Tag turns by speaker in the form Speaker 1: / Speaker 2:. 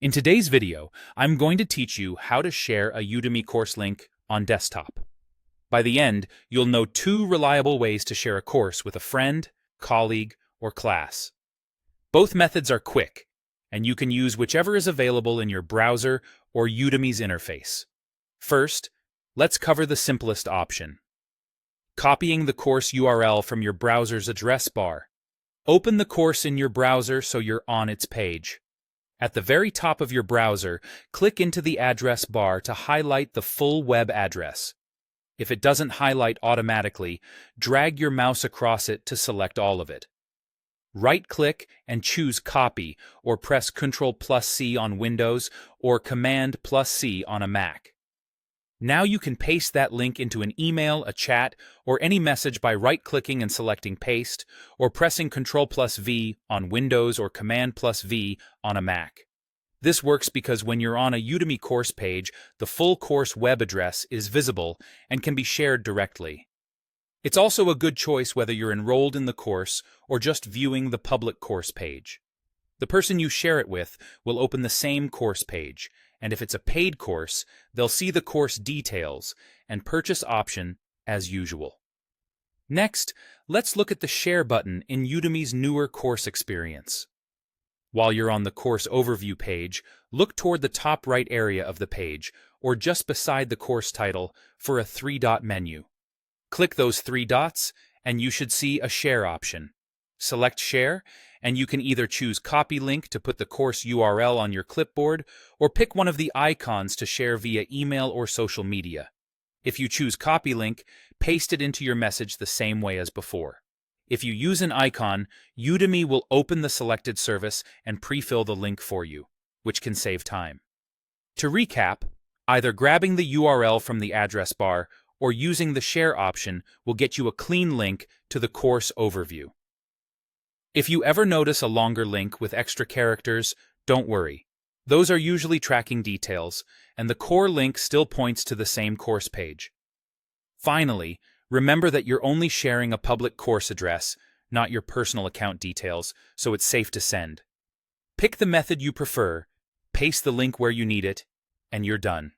Speaker 1: In today's video, I'm going to teach you how to share a Udemy course link on desktop. By the end, you'll know two reliable ways to share a course with a friend, colleague, or class. Both methods are quick, and you can use whichever is available in your browser or Udemy's interface. First, let's cover the simplest option: copying the course URL from your browser's address bar. Open the course in your browser so you're on its page. At the very top of your browser, click into the address bar to highlight the full web address. If it doesn't highlight automatically, drag your mouse across it to select all of it. Right-click and choose Copy, or press Ctrl+C on Windows or Command+C on a Mac. Now you can paste that link into an email, a chat, or any message by right-clicking and selecting Paste, or pressing Ctrl+V on Windows or Command+V on a Mac. This works because when you're on a Udemy course page, the full course web address is visible and can be shared directly. It's also a good choice whether you're enrolled in the course or just viewing the public course page. The person you share it with will open the same course page, and if it's a paid course, they'll see the course details and purchase option as usual. Next, let's look at the Share button in Udemy's newer course experience. While you're on the course overview page, look toward the top right area of the page, or just beside the course title, for a three-dot menu. Click those three dots, and you should see a Share option. Select Share, and you can either choose Copy Link to put the course URL on your clipboard, or pick one of the icons to share via email or social media. If you choose Copy Link, paste it into your message the same way as before. If you use an icon, Udemy will open the selected service and pre-fill the link for you, which can save time. To recap, either grabbing the URL from the address bar or using the Share option will get you a clean link to the course overview. If you ever notice a longer link with extra characters, don't worry. Those are usually tracking details, and the core link still points to the same course page. Finally, remember that you're only sharing a public course address, not your personal account details, so it's safe to send. Pick the method you prefer, paste the link where you need it, and you're done.